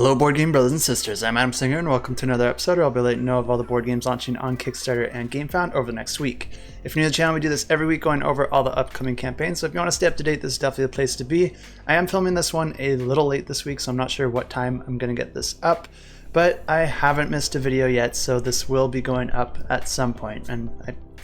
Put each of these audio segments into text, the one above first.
Hello board game brothers and sisters, I'm Adam Singer and welcome to another episode where I'll be letting you know of all the board games launching on Kickstarter and GameFound over the next week. If you're new to the channel, we do this every week going over all the upcoming campaigns, so if you want to stay up to date, this is definitely the place to be. I am filming this one a little late this week, so I'm not sure what time I'm going to get this up, but I haven't missed a video yet, so this will be going up at some point, and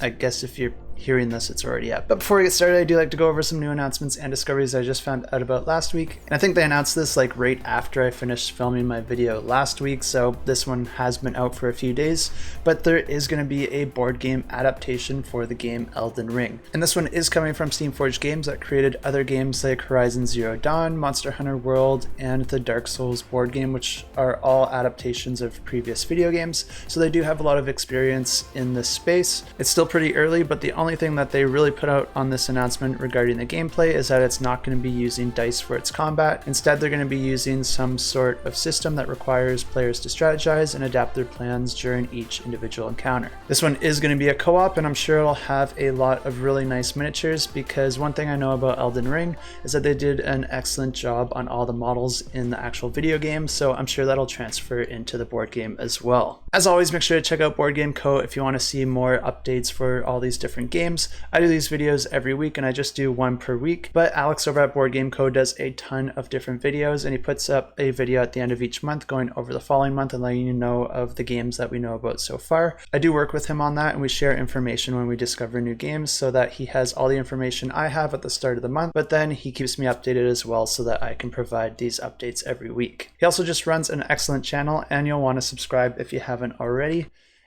I guess if you're hearing this, it's already up. But before we get started, I do like to go over some new announcements and discoveries I just found out about last week. And I think they announced this like right after I finished filming my video last week, so this one has been out for a few days. But there is going to be a board game adaptation for the game Elden Ring. And this one is coming from Steamforged Games that created other games like Horizon Zero Dawn, Monster Hunter World, and the Dark Souls board game, which are all adaptations of previous video games. So they do have a lot of experience in this space. It's still pretty early, but the only thing that they really put out on this announcement regarding the gameplay is that it's not going to be using dice for its combat. Instead, they're going to be using some sort of system that requires players to strategize and adapt their plans during each individual encounter. This one is going to be a co-op, and I'm sure it'll have a lot of really nice miniatures, because one thing I know about Elden Ring is that they did an excellent job on all the models in the actual video game, so I'm sure that'll transfer into the board game as well. As always, make sure to check out Board Game Co. if you want to see more updates for all these different games. I do these videos every week and I just do one per week, but Alex over at Board Game Co. does a ton of different videos, and he puts up a video at the end of each month going over the following month and letting you know of the games that we know about so far. I do work with him on that, and we share information when we discover new games so that he has all the information I have at the start of the month, but then he keeps me updated as well so that I can provide these updates every week. He also just runs an excellent channel, and you'll want to subscribe if you haven't already.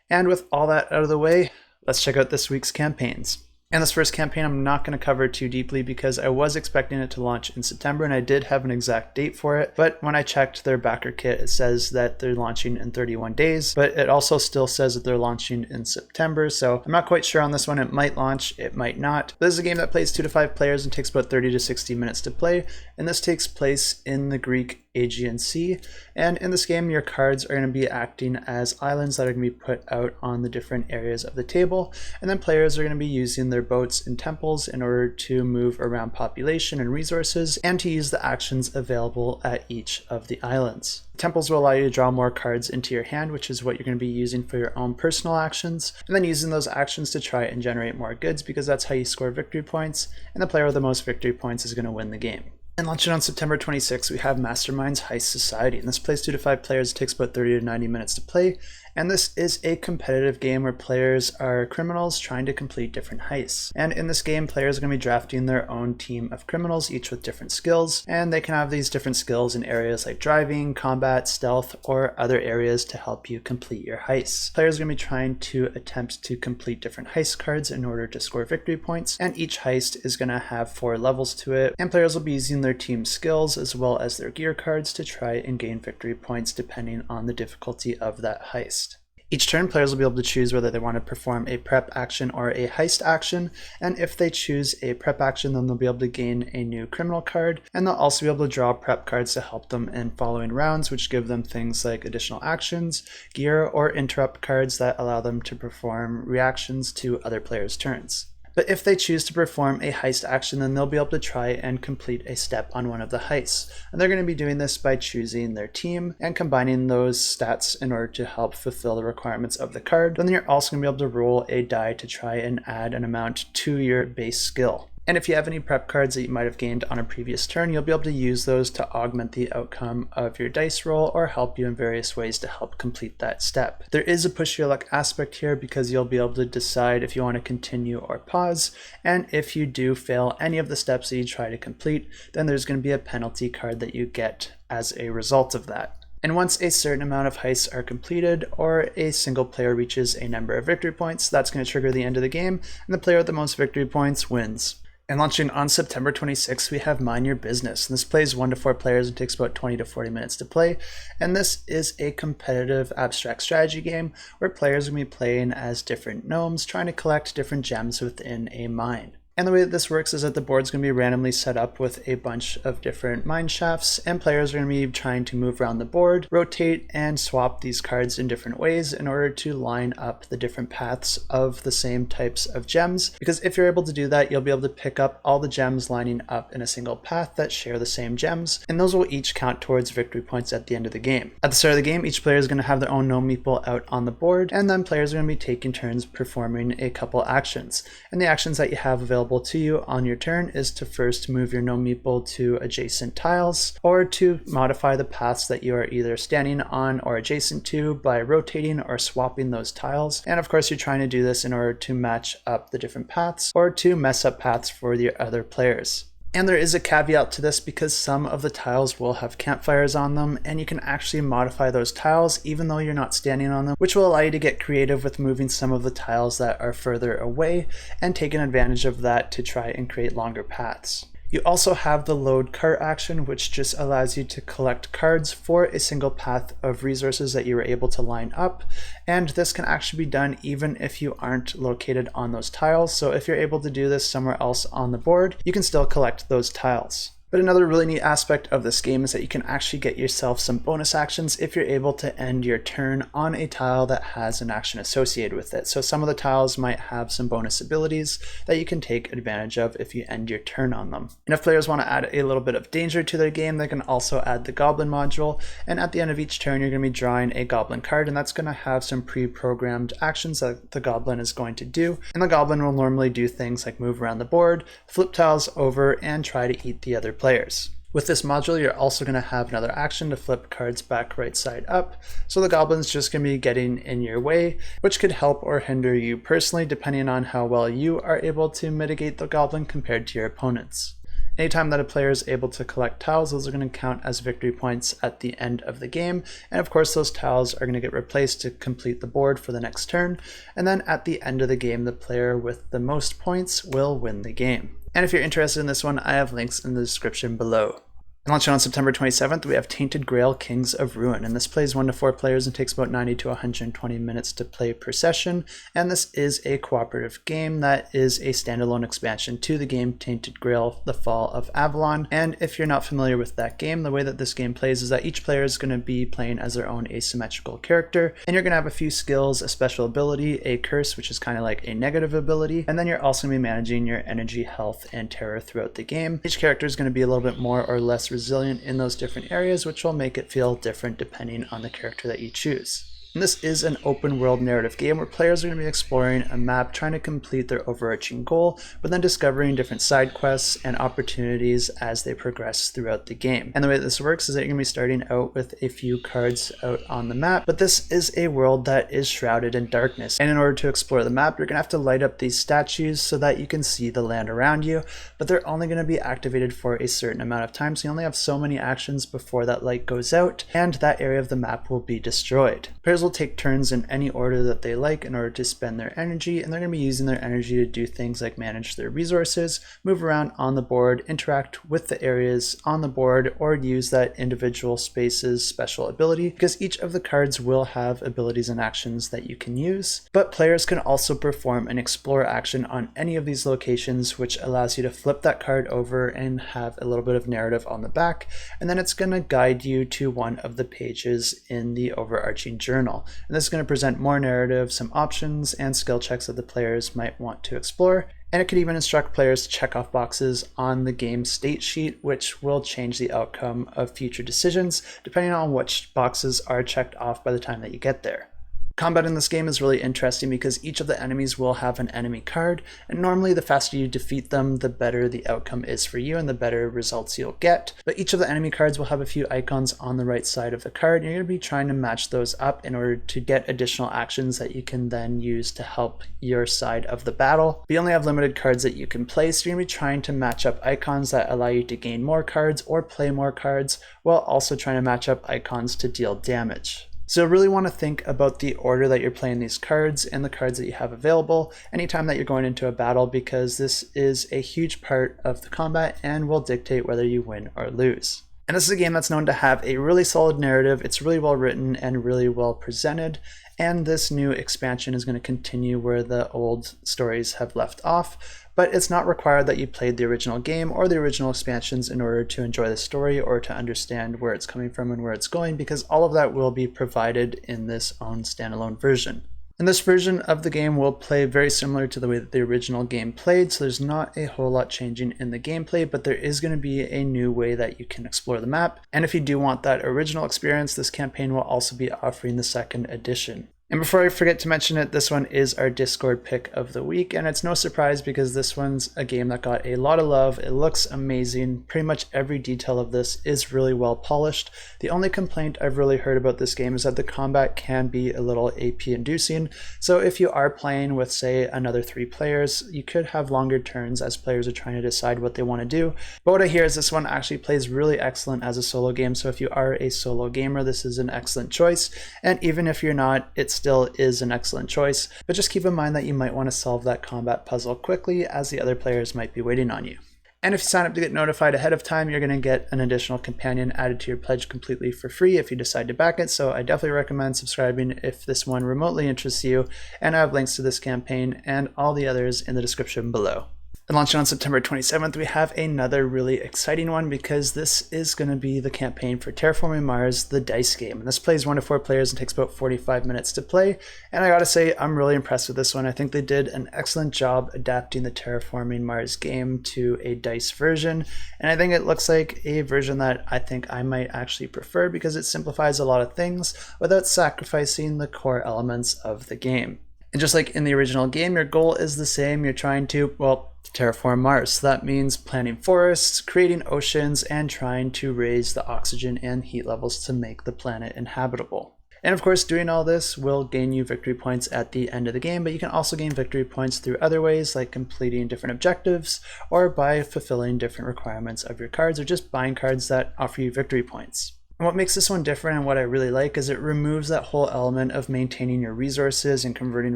And with all that out of the way, let's check out this week's campaigns. And this first campaign I'm not going to cover too deeply because I was expecting it to launch in September, and I did have an exact date for it, but when I checked their backer kit, it says that they're launching in 31 days, but it also still says that they're launching in September, so I'm not quite sure on this one. It might launch, it might not. This is a game that plays 2 to 5 players and takes about 30 to 60 minutes to play, and this takes place in the Greek Aegean Sea. And in this game, your cards are going to be acting as islands that are going to be put out on the different areas of the table, and then players are going to be using their boats and temples in order to move around population and resources, and to use the actions available at each of the islands. Temples will allow you to draw more cards into your hand, which is what you're going to be using for your own personal actions, and then using those actions to try and generate more goods, because that's how you score victory points, and the player with the most victory points is going to win the game. And launching on September 26th, we have Masterminds Heist Society, and this plays 2 to 5 players. It takes about 30 to 90 minutes to play, and this is a competitive game where players are criminals trying to complete different heists. And in this game, players are going to be drafting their own team of criminals, each with different skills, and they can have these different skills in areas like driving, combat, stealth, or other areas to help you complete your heists. Players are going to be trying to attempt to complete different heist cards in order to score victory points, and each heist is going to have 4 levels to it, and players will be using their team skills as well as their gear cards to try and gain victory points depending on the difficulty of that heist. Each turn, players will be able to choose whether they want to perform a prep action or a heist action, and if they choose a prep action, then they'll be able to gain a new criminal card, and they'll also be able to draw prep cards to help them in following rounds, which give them things like additional actions, gear, or interrupt cards that allow them to perform reactions to other players' turns. But if they choose to perform a heist action, then they'll be able to try and complete a step on one of the heists. And they're going to be doing this by choosing their team and combining those stats in order to help fulfill the requirements of the card. Then you're also going to be able to roll a die to try and add an amount to your base skill. And if you have any prep cards that you might have gained on a previous turn, you'll be able to use those to augment the outcome of your dice roll or help you in various ways to help complete that step. There is a push your luck aspect here, because you'll be able to decide if you want to continue or pause, and if you do fail any of the steps that you try to complete, then there's going to be a penalty card that you get as a result of that. And once a certain amount of heists are completed, or a single player reaches a number of victory points, that's going to trigger the end of the game, and the player with the most victory points wins. And launching on September 26th, we have Mind Your Business. And this plays 1 to 4 players and takes about 20 to 40 minutes to play. And this is a competitive abstract strategy game where players are going to be playing as different gnomes trying to collect different gems within a mine. And the way that this works is that the board's going to be randomly set up with a bunch of different mine shafts, and players are going to be trying to move around the board, rotate, and swap these cards in different ways in order to line up the different paths of the same types of gems. Because if you're able to do that, you'll be able to pick up all the gems lining up in a single path that share the same gems, and those will each count towards victory points at the end of the game. At the start of the game, each player is going to have their own gnome meeple out on the board, and then players are going to be taking turns performing a couple actions. And the actions that you have available to you on your turn is to first move your gnome meeple to adjacent tiles, or to modify the paths that you are either standing on or adjacent to by rotating or swapping those tiles. And of course, you're trying to do this in order to match up the different paths or to mess up paths for the other players. And there is a caveat to this because some of the tiles will have campfires on them, and you can actually modify those tiles even though you're not standing on them, which will allow you to get creative with moving some of the tiles that are further away and taking advantage of that to try and create longer paths. You also have the load cart action, which just allows you to collect cards for a single path of resources that you were able to line up. And this can actually be done even if you aren't located on those tiles. So if you're able to do this somewhere else on the board, you can still collect those tiles. But another really neat aspect of this game is that you can actually get yourself some bonus actions if you're able to end your turn on a tile that has an action associated with it. So some of the tiles might have some bonus abilities that you can take advantage of if you end your turn on them. And if players want to add a little bit of danger to their game, they can also add the goblin module. And at the end of each turn, you're going to be drawing a goblin card, and that's going to have some pre-programmed actions that the goblin is going to do. And the goblin will normally do things like move around the board, flip tiles over, and try to eat the other players. With this module, you're also going to have another action to flip cards back right side up, so the goblin's just going to be getting in your way, which could help or hinder you personally depending on how well you are able to mitigate the goblin compared to your opponents. Anytime that a player is able to collect tiles, those are going to count as victory points at the end of the game, and of course those tiles are going to get replaced to complete the board for the next turn, and then at the end of the game the player with the most points will win the game. And if you're interested in this one, I have links in the description below. Launching on September 27th, we have Tainted Grail, Kings of Ruin, and this plays 1 to 4 players and takes about 90 to 120 minutes to play per session, and this is a cooperative game that is a standalone expansion to the game Tainted Grail, The Fall of Avalon. And if you're not familiar with that game, the way that this game plays is that each player is going to be playing as their own asymmetrical character, and you're going to have a few skills, a special ability, a curse, which is kind of like a negative ability, and then you're also going to be managing your energy, health, and terror throughout the game. Each character is going to be a little bit more or less resilient in those different areas, which will make it feel different depending on the character that you choose. And this is an open world narrative game where players are going to be exploring a map, trying to complete their overarching goal, but then discovering different side quests and opportunities as they progress throughout the game. And the way that this works is that you're going to be starting out with a few cards out on the map, but this is a world that is shrouded in darkness. And in order to explore the map, you're going to have to light up these statues so that you can see the land around you, but they're only going to be activated for a certain amount of time, so you only have so many actions before that light goes out, and that area of the map will be destroyed. Players will take turns in any order that they like in order to spend their energy, and they're going to be using their energy to do things like manage their resources, move around on the board, interact with the areas on the board, or use that individual space's special ability, because each of the cards will have abilities and actions that you can use. But players can also perform an explore action on any of these locations, which allows you to flip that card over and have a little bit of narrative on the back, and then it's going to guide you to one of the pages in the overarching journal. And this is going to present more narrative, some options, and skill checks that the players might want to explore. And it could even instruct players to check off boxes on the game state sheet, which will change the outcome of future decisions, depending on which boxes are checked off by the time that you get there. Combat in this game is really interesting because each of the enemies will have an enemy card, and normally the faster you defeat them, the better the outcome is for you and the better results you'll get. But each of the enemy cards will have a few icons on the right side of the card, and you're going to be trying to match those up in order to get additional actions that you can then use to help your side of the battle. But you only have limited cards that you can play, so you're going to be trying to match up icons that allow you to gain more cards or play more cards, while also trying to match up icons to deal damage. So really want to think about the order that you're playing these cards and the cards that you have available anytime that you're going into a battle, because this is a huge part of the combat and will dictate whether you win or lose. And this is a game that's known to have a really solid narrative. It's really well written and really well presented. and this new expansion is going to continue where the old stories have left off, but it's not required that you played the original game or the original expansions in order to enjoy the story or to understand where it's coming from and where it's going, because all of that will be provided in this own standalone version. And this version of the game will play very similar to the way that the original game played, so there's not a whole lot changing in the gameplay, but there is going to be a new way that you can explore the map. And if you do want that original experience, this campaign will also be offering the second edition. And before I forget to mention it, this one is our Discord pick of the week, and it's no surprise because this one's a game that got a lot of love. It looks amazing. Pretty much every detail of this is really well polished. The only complaint I've really heard about this game is that the combat can be a little AP inducing. So if you are playing with, say, another 3 players, you could have longer turns as players are trying to decide what they want to do. But what I hear is this one actually plays really excellent as a solo game. So if you are a solo gamer, this is an excellent choice. And even if you're not, it's still is an excellent choice, but just keep in mind that you might want to solve that combat puzzle quickly as the other players might be waiting on you. And if you sign up to get notified ahead of time, you're going to get an additional companion added to your pledge completely for free if you decide to back it, so I definitely recommend subscribing if this one remotely interests you, and I have links to this campaign and all the others in the description below. And launching on September 27th, we have another really exciting one because this is going to be the campaign for Terraforming Mars, the dice game. And this plays 1 to 4 players and takes about 45 minutes to play. And I gotta say, I'm really impressed with this one. I think they did an excellent job adapting the Terraforming Mars game to a dice version. And I think it looks like a version that I think I might actually prefer because it simplifies a lot of things without sacrificing the core elements of the game. And just like in the original game, your goal is the same. You're trying to, well, terraform Mars. So that means planting forests, creating oceans, and trying to raise the oxygen and heat levels to make the planet inhabitable. And of course, doing all this will gain you victory points at the end of the game, but you can also gain victory points through other ways, like completing different objectives, or by fulfilling different requirements of your cards, or just buying cards that offer you victory points. And what makes this one different and what I really like is it removes that whole element of maintaining your resources and converting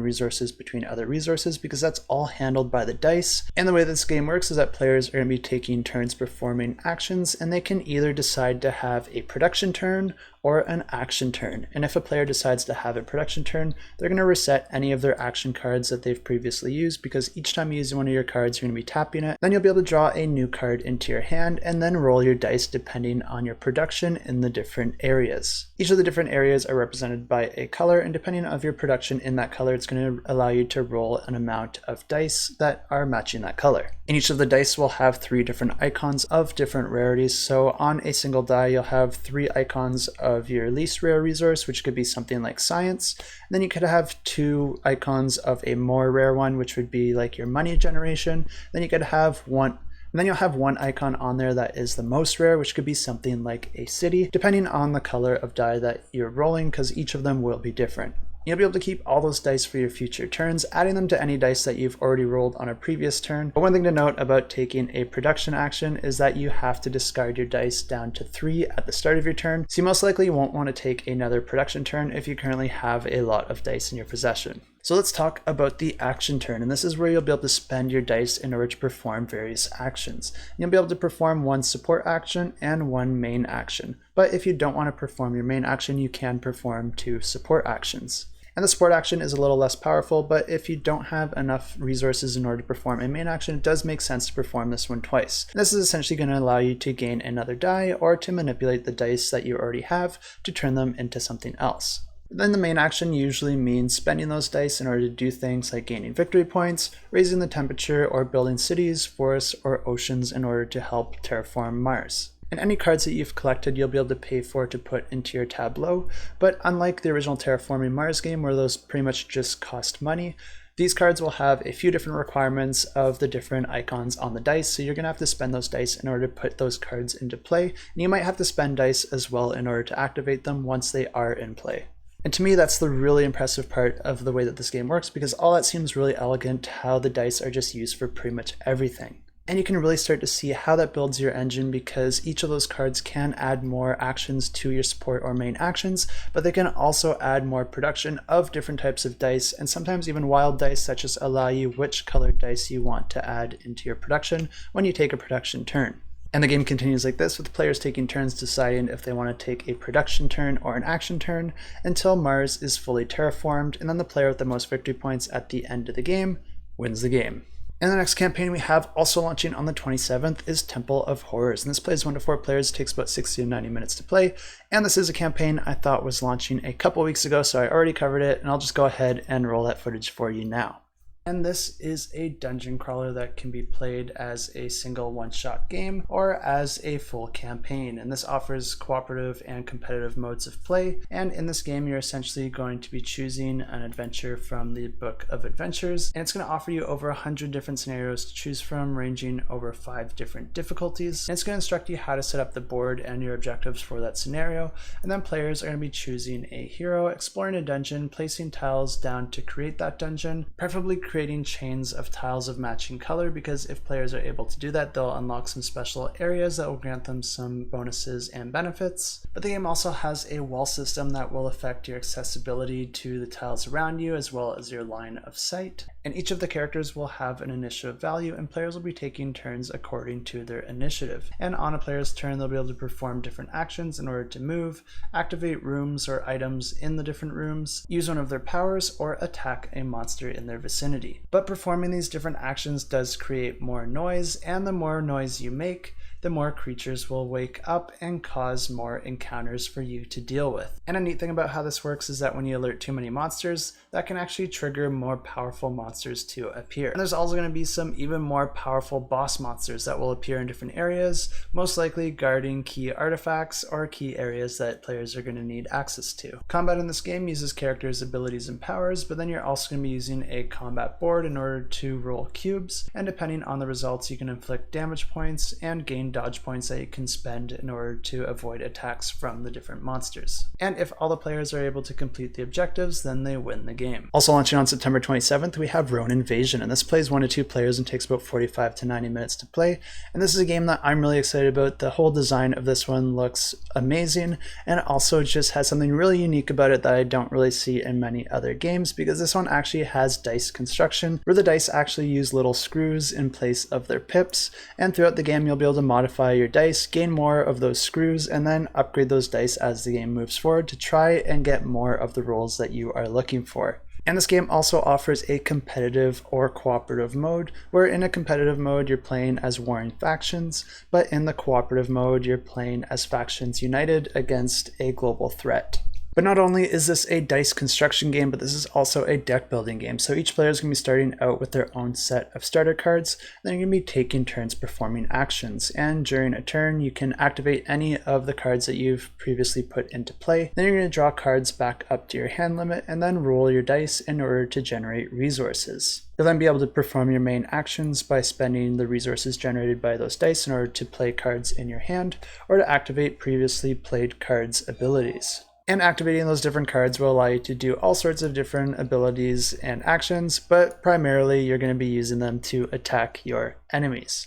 resources between other resources, because that's all handled by the dice. And the way this game works is that players are going to be taking turns performing actions, and they can either decide to have a production turn or an action turn. And if a player decides to have a production turn, they're going to reset any of their action cards that they've previously used, because each time you use one of your cards, you're going to be tapping it. Then you'll be able to draw a new card into your hand and then roll your dice depending on your production in the different areas. Each of the different areas are represented by a color, and depending on your production in that color, it's going to allow you to roll an amount of dice that are matching that color. And each of the dice will have 3 different icons of different rarities. So on a single die, you'll have 3 icons of your least rare resource, which could be something like science. And then you could have 2 icons of a more rare one, which would be like your money generation. Then you could have one, and then you'll have 1 icon on there that is the most rare, which could be something like a city, depending on the color of die that you're rolling, because each of them will be different. You'll be able to keep all those dice for your future turns, adding them to any dice that you've already rolled on a previous turn. But one thing to note about taking a production action is that you have to discard your dice down to 3 at the start of your turn, so you most likely won't want to take another production turn if you currently have a lot of dice in your possession. So let's talk about the action turn, and this is where you'll be able to spend your dice in order to perform various actions. You'll be able to perform 1 support action and 1 main action, but if you don't want to perform your main action, you can perform 2 support actions. And the support action is a little less powerful, but if you don't have enough resources in order to perform a main action, it does make sense to perform this one twice. And this is essentially going to allow you to gain another die or to manipulate the dice that you already have to turn them into something else. Then the main action usually means spending those dice in order to do things like gaining victory points, raising the temperature, or building cities, forests, or oceans in order to help terraform Mars. And any cards that you've collected, you'll be able to pay for to put into your tableau, but unlike the original Terraforming Mars game where those pretty much just cost money, these cards will have a few different requirements of the different icons on the dice, so you're going to have to spend those dice in order to put those cards into play, and you might have to spend dice as well in order to activate them once they are in play. And to me, that's the really impressive part of the way that this game works, because all that seems really elegant, how the dice are just used for pretty much everything. And you can really start to see how that builds your engine, because each of those cards can add more actions to your support or main actions, but they can also add more production of different types of dice, and sometimes even wild dice that just allow you which colored dice you want to add into your production when you take a production turn. And the game continues like this, with players taking turns deciding if they want to take a production turn or an action turn until Mars is fully terraformed, and then the player with the most victory points at the end of the game wins the game. And the next campaign we have, also launching on the 27th, is Temple of Horrors. And this plays 1 to 4 players, takes about 60 to 90 minutes to play. And this is a campaign I thought was launching a couple weeks ago, so I already covered it, and I'll just go ahead and roll that footage for you now. And this is a dungeon crawler that can be played as a single one-shot game or as a full campaign. And this offers cooperative and competitive modes of play. And in this game, you're essentially going to be choosing an adventure from the Book of Adventures. And it's going to offer you over 100 different scenarios to choose from, ranging over 5 different difficulties. And it's going to instruct you how to set up the board and your objectives for that scenario. And then players are going to be choosing a hero, exploring a dungeon, placing tiles down to create that dungeon, preferably creating chains of tiles of matching color, because if players are able to do that, they'll unlock some special areas that will grant them some bonuses and benefits. But the game also has a wall system that will affect your accessibility to the tiles around you, as well as your line of sight. And each of the characters will have an initiative value, and players will be taking turns according to their initiative. And on a player's turn, they'll be able to perform different actions in order to move, activate rooms or items in the different rooms, use one of their powers, or attack a monster in their vicinity. But performing these different actions does create more noise, and the more noise you make, the more creatures will wake up and cause more encounters for you to deal with. And a neat thing about how this works is that when you alert too many monsters, that can actually trigger more powerful monsters to appear. And there's also going to be some even more powerful boss monsters that will appear in different areas, most likely guarding key artifacts or key areas that players are going to need access to. Combat in this game uses characters' abilities and powers, but then you're also going to be using a combat board in order to roll cubes, and depending on the results, you can inflict damage points and gain dodge points that you can spend in order to avoid attacks from the different monsters. And if all the players are able to complete the objectives, then they win the game. Also launching on September 27th, we have RONE Invasion, and this plays 1 to 2 players and takes about 45 to 90 minutes to play. And this is a game that I'm really excited about. The whole design of this one looks amazing, and it also just has something really unique about it that I don't really see in many other games, because this one actually has dice construction, where the dice actually use little screws in place of their pips, and throughout the game you'll be able to modify your dice, gain more of those screws, and then upgrade those dice as the game moves forward to try and get more of the rolls that you are looking for. And this game also offers a competitive or cooperative mode, where in a competitive mode you're playing as warring factions, but in the cooperative mode you're playing as factions united against a global threat. But not only is this a dice construction game, but this is also a deck building game. So each player is going to be starting out with their own set of starter cards. Then you're going to be taking turns performing actions. And during a turn, you can activate any of the cards that you've previously put into play. Then you're going to draw cards back up to your hand limit and then roll your dice in order to generate resources. You'll then be able to perform your main actions by spending the resources generated by those dice in order to play cards in your hand or to activate previously played cards' abilities. And activating those different cards will allow you to do all sorts of different abilities and actions, but primarily you're going to be using them to attack your enemies.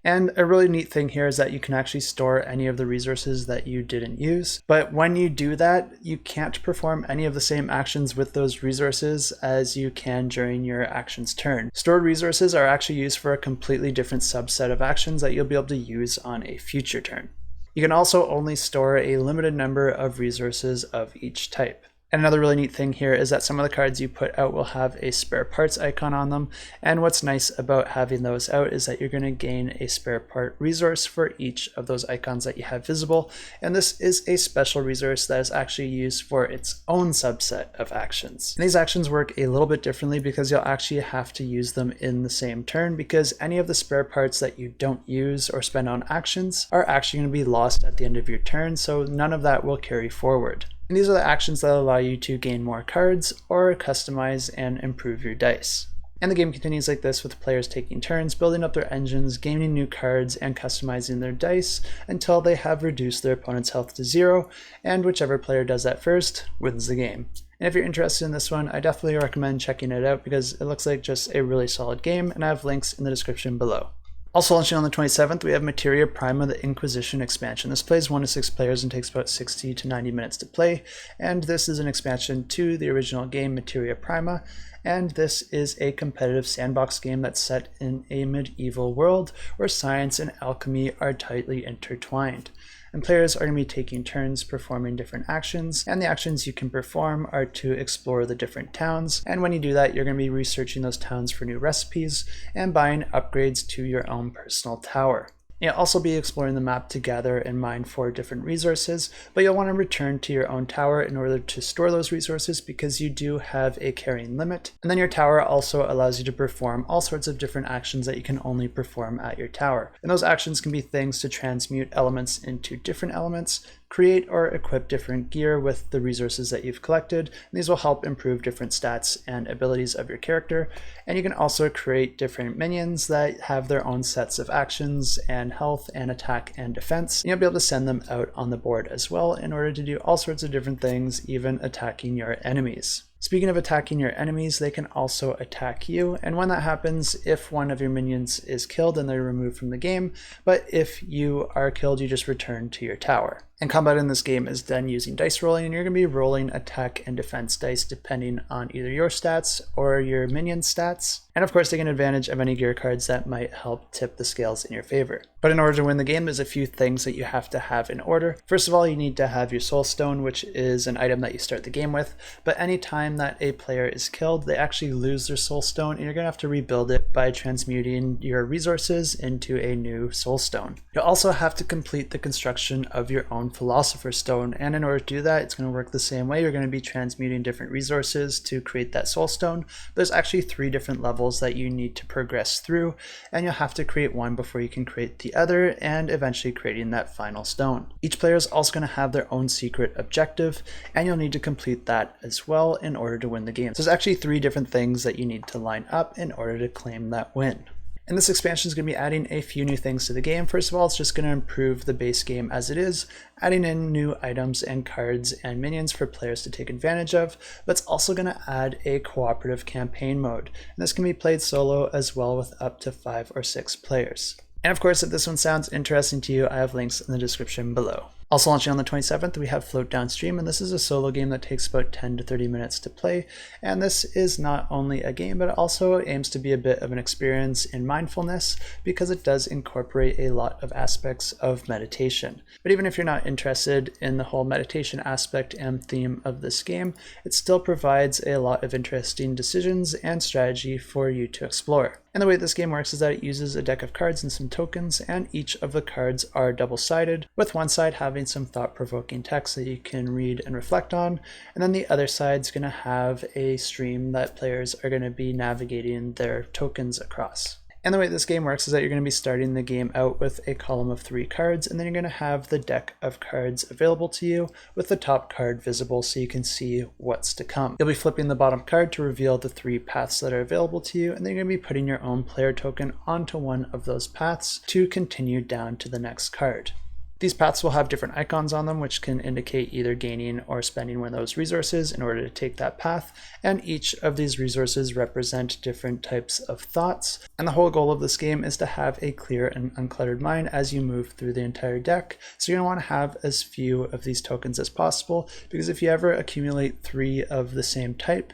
And a really neat thing here is that you can actually store any of the resources that you didn't use. But when you do that, you can't perform any of the same actions with those resources as you can during your action's turn. Stored resources are actually used for a completely different subset of actions that you'll be able to use on a future turn. You can also only store a limited number of resources of each type. And another really neat thing here is that some of the cards you put out will have a spare parts icon on them. And what's nice about having those out is that you're going to gain a spare part resource for each of those icons that you have visible. And this is a special resource that is actually used for its own subset of actions. And these actions work a little bit differently because you'll actually have to use them in the same turn, because any of the spare parts that you don't use or spend on actions are actually going to be lost at the end of your turn, so none of that will carry forward. And these are the actions that allow you to gain more cards or customize and improve your dice. And the game continues like this, with players taking turns, building up their engines, gaining new cards, and customizing their dice until they have reduced their opponent's health to 0, and whichever player does that first wins the game. And if you're interested in this one, I definitely recommend checking it out because it looks like just a really solid game, and I have links in the description below. Also launching on the 27th, we have Materia Prima, the Inquisition expansion. This plays 1 to 6 players and takes about 60 to 90 minutes to play, and this is an expansion to the original game, Materia Prima, and this is a competitive sandbox game that's set in a medieval world where science and alchemy are tightly intertwined. And players are going to be taking turns performing different actions, and the actions you can perform are to explore the different towns, and when you do that, you're going to be researching those towns for new recipes and buying upgrades to your own personal tower. You'll also be exploring the map to gather and mine for different resources, but you'll want to return to your own tower in order to store those resources because you do have a carrying limit. And then your tower also allows you to perform all sorts of different actions that you can only perform at your tower. And those actions can be things to transmute elements into different elements, create or equip different gear with the resources that you've collected. And these will help improve different stats and abilities of your character. And you can also create different minions that have their own sets of actions and health and attack and defense. And you'll be able to send them out on the board as well in order to do all sorts of different things, even attacking your enemies. Speaking of attacking your enemies, they can also attack you, and when that happens, if one of your minions is killed, then they're removed from the game, but if you are killed, you just return to your tower. And combat in this game is done using dice rolling, and you're going to be rolling attack and defense dice depending on either your stats or your minion stats. And of course, taking advantage of any gear cards that might help tip the scales in your favor. But in order to win the game, there's a few things that you have to have in order. First of all, you need to have your soul stone, which is an item that you start the game with, but anytime that a player is killed, they actually lose their soul stone, and you're going to have to rebuild it by transmuting your resources into a new soul stone. You'll also have to complete the construction of your own philosopher's stone, and in order to do that, it's going to work the same way. You're going to be transmuting different resources to create that soul stone. There's actually 3 different levels that you need to progress through, and you'll have to create one before you can create the other, and eventually creating that final stone. Each player is also going to have their own secret objective, and you'll need to complete that as well in order to win the game. So there's actually 3 different things that you need to line up in order to claim that win. And this expansion is going to be adding a few new things to the game. First of all, it's just going to improve the base game as it is, adding in new items and cards and minions for players to take advantage of, but it's also going to add a cooperative campaign mode. And this can be played solo as well with up to 5 or 6 players. And of course, if this one sounds interesting to you, I have links in the description below. Also launching on the 27th, we have Float Downstream, and this is a solo game that takes about 10 to 30 minutes to play. And this is not only a game, but it also aims to be a bit of an experience in mindfulness because it does incorporate a lot of aspects of meditation. But even if you're not interested in the whole meditation aspect and theme of this game, it still provides a lot of interesting decisions and strategy for you to explore. And the way this game works is that it uses a deck of cards and some tokens, and each of the cards are double-sided, with one side having some thought-provoking text that you can read and reflect on, and then the other side's going to have a stream that players are going to be navigating their tokens across. And the way this game works is that you're going to be starting the game out with a column of 3 cards, and then you're going to have the deck of cards available to you with the top card visible so you can see what's to come. You'll be flipping the bottom card to reveal the 3 paths that are available to you, and then you're going to be putting your own player token onto one of those paths to continue down to the next card. These paths will have different icons on them, which can indicate either gaining or spending one of those resources in order to take that path, and each of these resources represent different types of thoughts. And the whole goal of this game is to have a clear and uncluttered mind as you move through the entire deck. So you're going to want to have as few of these tokens as possible, because if you ever accumulate 3 of the same type,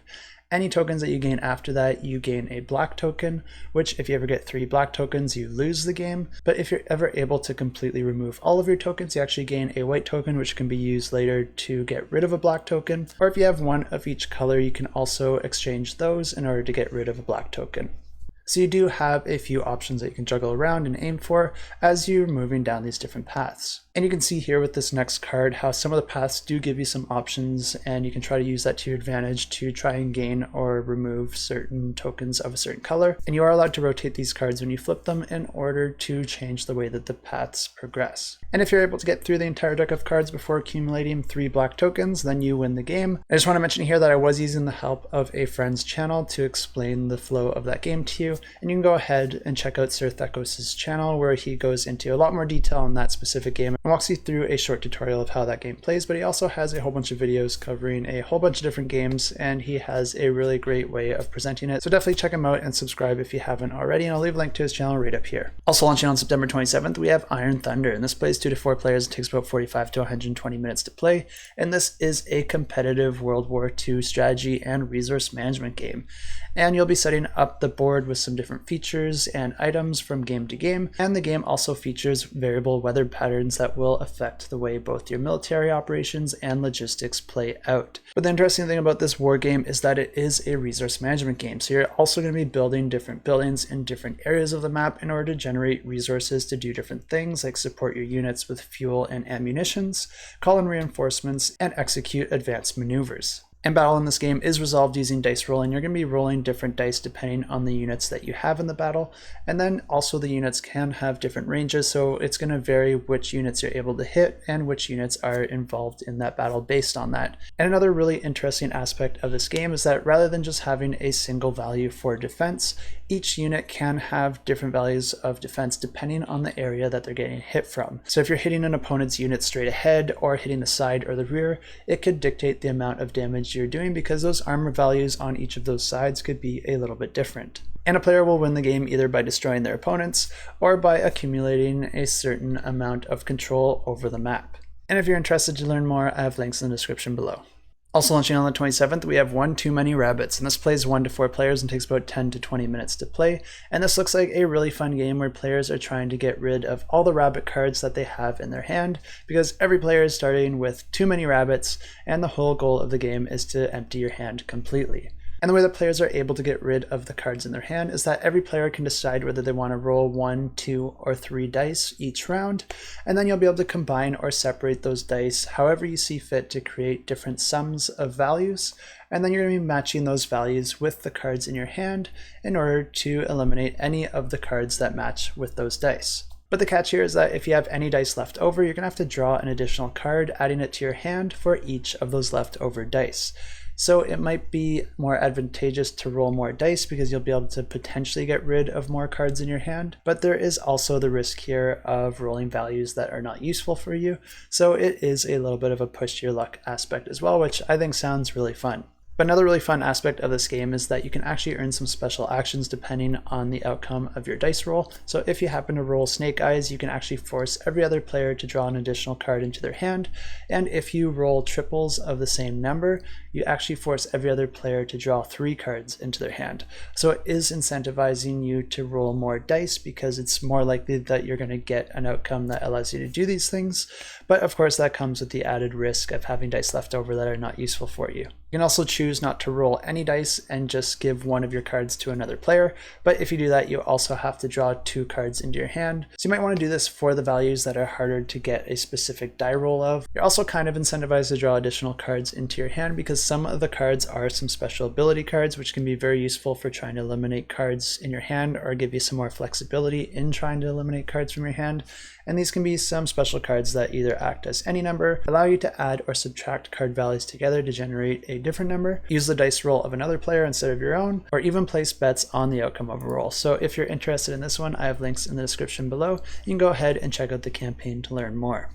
any tokens that you gain after that, you gain a black token, which if you ever get 3 black tokens, you lose the game. But if you're ever able to completely remove all of your tokens, you actually gain a white token, which can be used later to get rid of a black token. Or if you have 1 of each color, you can also exchange those in order to get rid of a black token. So you do have a few options that you can juggle around and aim for as you're moving down these different paths. And you can see here with this next card how some of the paths do give you some options, and you can try to use that to your advantage to try and gain or remove certain tokens of a certain color. And you are allowed to rotate these cards when you flip them in order to change the way that the paths progress. And if you're able to get through the entire deck of cards before accumulating 3 black tokens, then you win the game. I just want to mention here that I was using the help of a friend's channel to explain the flow of that game to you. and you can go ahead and check out Sir Thekos' channel where he goes into a lot more detail on that specific game and walks you through a short tutorial of how that game plays, but he also has a whole bunch of videos covering a whole bunch of different games, and he has a really great way of presenting it. So definitely check him out and subscribe if you haven't already, and I'll leave a link to his channel right up here. Also launching on September 27th, we have Iron Thunder, and this plays 2 to 4 players and takes about 45 to 120 minutes to play, and this is a competitive World War II strategy and resource management game. And you'll be setting up the board with some different features and items from game to game, and the game also features variable weather patterns that will affect the way both your military operations and logistics play out. But the interesting thing about this war game is that it is a resource management game, so you're also going to be building different buildings in different areas of the map in order to generate resources to do different things like support your units with fuel and ammunitions, call in reinforcements, and execute advanced maneuvers. And battle in this game is resolved using dice rolling. You're going to be rolling different dice depending on the units that you have in the battle, and then also the units can have different ranges, so it's going to vary which units you're able to hit and which units are involved in that battle based on that. And another really interesting aspect of this game is that rather than just having a single value for defense, each unit can have different values of defense depending on the area that they're getting hit from. So if you're hitting an opponent's unit straight ahead or hitting the side or the rear, it could dictate the amount of damage you're doing because those armor values on each of those sides could be a little bit different. And a player will win the game either by destroying their opponents or by accumulating a certain amount of control over the map. And if you're interested to learn more, I have links in the description below. Also launching on the 27th, we have One Too Many Rabbits, and this plays 1 to 4 players and takes about 10 to 20 minutes to play. And this looks like a really fun game where players are trying to get rid of all the rabbit cards that they have in their hand, because every player is starting with too many rabbits, and the whole goal of the game is to empty your hand completely. And the way that players are able to get rid of the cards in their hand is that every player can decide whether they want to roll 1, 2, or 3 dice each round, and then you'll be able to combine or separate those dice however you see fit to create different sums of values, and then you're going to be matching those values with the cards in your hand in order to eliminate any of the cards that match with those dice. But the catch here is that if you have any dice left over, you're going to have to draw an additional card, adding it to your hand for each of those leftover dice. So it might be more advantageous to roll more dice because you'll be able to potentially get rid of more cards in your hand, but there is also the risk here of rolling values that are not useful for you, so it is a little bit of a push your luck aspect as well, which I think sounds really fun. But another really fun aspect of this game is that you can actually earn some special actions depending on the outcome of your dice roll. So if you happen to roll Snake Eyes, you can actually force every other player to draw an additional card into their hand. And if you roll triples of the same number, you actually force every other player to draw 3 cards into their hand. So it is incentivizing you to roll more dice because it's more likely that you're going to get an outcome that allows you to do these things. But of course that comes with the added risk of having dice left over that are not useful for you. You can also choose not to roll any dice and just give one of your cards to another player, but if you do that, you also have to draw 2 cards into your hand. So you might want to do this for the values that are harder to get a specific die roll of. You're also kind of incentivized to draw additional cards into your hand because some of the cards are some special ability cards, which can be very useful for trying to eliminate cards in your hand or give you some more flexibility in trying to eliminate cards from your hand. And these can be some special cards that either act as any number, allow you to add or subtract card values together to generate a different number, use the dice roll of another player instead of your own, or even place bets on the outcome of a roll. So if you're interested in this one, I have links in the description below. You can go ahead and check out the campaign to learn more.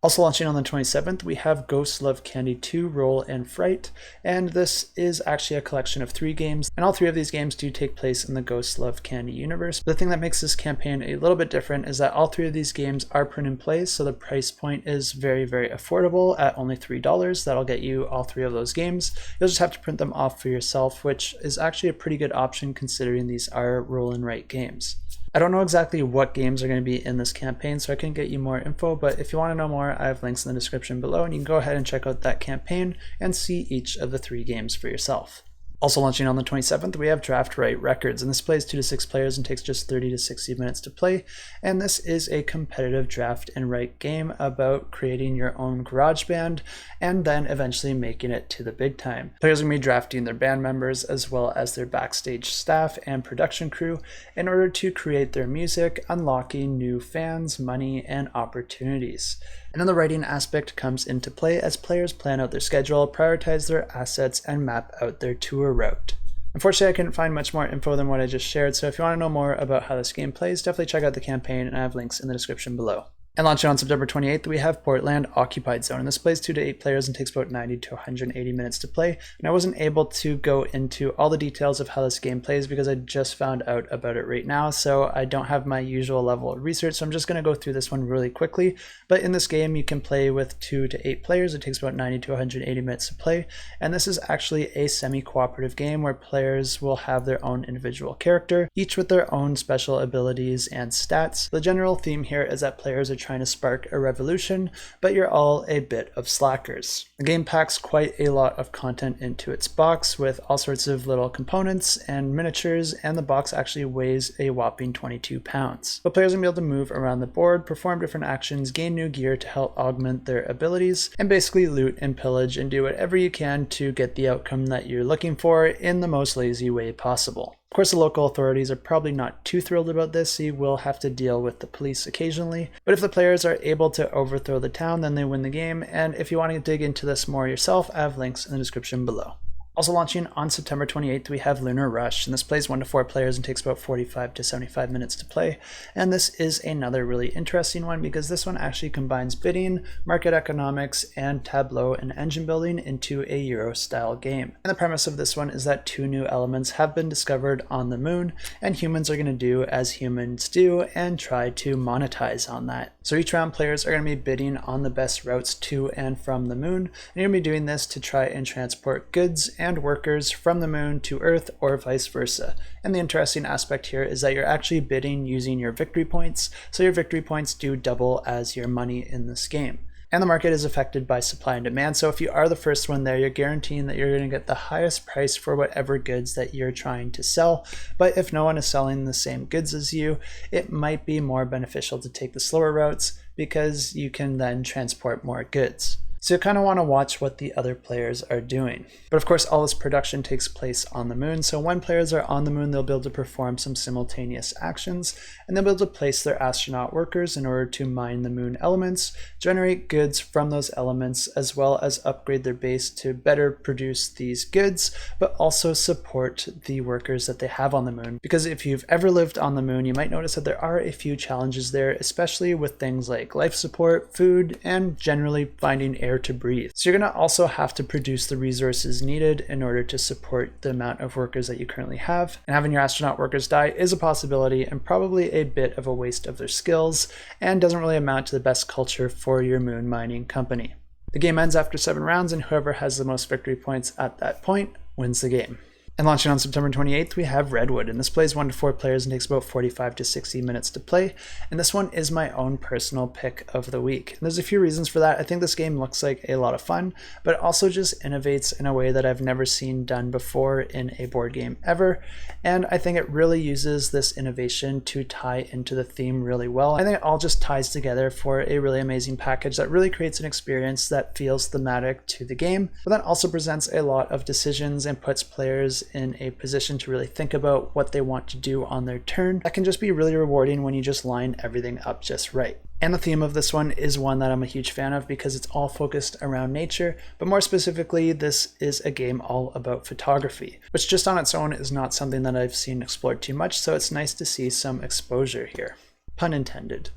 Also launching on the 27th, we have Ghosts Love Candy 2, Roll, and Fright, and this is actually a collection of 3 games, and all 3 of these games do take place in the Ghosts Love Candy universe. The thing that makes this campaign a little bit different is that all 3 of these games are print and play, so the price point is very, very affordable at only $3. That'll get you all 3 of those games. You'll just have to print them off for yourself, which is actually a pretty good option considering these are roll and write games. I don't know exactly what games are going to be in this campaign, so I can get you more info, but if you want to know more, I have links in the description below, and you can go ahead and check out that campaign and see each of the 3 games for yourself. Also launching on the 27th, we have Draft Right Records, and this plays 2 to 6 players and takes just 30 to 60 minutes to play. And this is a competitive draft and write game about creating your own garage band and then eventually making it to the big time. Players are going to be drafting their band members as well as their backstage staff and production crew in order to create their music, unlocking new fans, money, and opportunities. And then the writing aspect comes into play as players plan out their schedule, prioritize their assets, and map out their tour route. Unfortunately, I couldn't find much more info than what I just shared, so if you want to know more about how this game plays, definitely check out the campaign, and I have links in the description below. And launching on September 28th, we have Portland Occupied Zone. And this plays 2 to 8 players and takes about 90 to 180 minutes to play. And I wasn't able to go into all the details of how this game plays because I just found out about it right now. So I don't have my usual level of research. So I'm just going to go through this one really quickly. But in this game, you can play with 2 to 8 players. It takes about 90 to 180 minutes to play. And this is actually a semi-cooperative game where players will have their own individual character, each with their own special abilities and stats. The general theme here is that players are trying to spark a revolution, but you're all a bit of slackers. The game packs quite a lot of content into its box with all sorts of little components and miniatures, and the box actually weighs a whopping 22 pounds. But players will be able to move around the board, perform different actions, gain new gear to help augment their abilities, and basically loot and pillage and do whatever you can to get the outcome that you're looking for in the most lazy way possible. Of course, the local authorities are probably not too thrilled about this, so you will have to deal with the police occasionally. But if the players are able to overthrow the town, then they win the game, and if you want to dig into this more yourself, I have links in the description below. Also launching on September 28th, we have Lunar Rush, and this plays 1 to 4 players and takes about 45 to 75 minutes to play. And this is another really interesting one because this one actually combines bidding, market economics, and tableau and engine building into a Euro-style game. And the premise of this one is that 2 new elements have been discovered on the moon, and humans are going to do as humans do and try to monetize on that. So each round, players are going to be bidding on the best routes to and from the moon, and you're going to be doing this to try and transport goods and workers from the moon to Earth or vice versa. And the interesting aspect here is that you're actually bidding using your victory points, so your victory points do double as your money in this game. And the market is affected by supply and demand, so if you are the first one there, you're guaranteeing that you're going to get the highest price for whatever goods that you're trying to sell. But if no one is selling the same goods as you, it might be more beneficial to take the slower routes because you can then transport more goods. So you kind of want to watch what the other players are doing. But of course, all this production takes place on the moon. So when players are on the moon, they'll be able to perform some simultaneous actions, and they'll be able to place their astronaut workers in order to mine the moon elements, generate goods from those elements, as well as upgrade their base to better produce these goods, but also support the workers that they have on the moon. Because if you've ever lived on the moon, you might notice that there are a few challenges there, especially with things like life support, food, and generally finding air to breathe. So you're going to also have to produce the resources needed in order to support the amount of workers that you currently have. And having your astronaut workers die is a possibility and probably a bit of a waste of their skills and doesn't really amount to the best culture for your moon mining company. The game ends after 7 rounds, and whoever has the most victory points at that point wins the game. And launching on September 28th, we have Redwood, and this plays 1 to 4 players and takes about 45 to 60 minutes to play. And this one is my own personal pick of the week. And there's a few reasons for that. I think this game looks like a lot of fun, but it also just innovates in a way that I've never seen done before in a board game ever. And I think it really uses this innovation to tie into the theme really well. I think it all just ties together for a really amazing package that really creates an experience that feels thematic to the game, but that also presents a lot of decisions and puts players in a position to really think about what they want to do on their turn. That can just be really rewarding when you just line everything up just right. And the theme of this one is one that I'm a huge fan of because it's all focused around nature, but more specifically, this is a game all about photography, which just on its own is not something that I've seen explored too much, so it's nice to see some exposure here. Pun intended.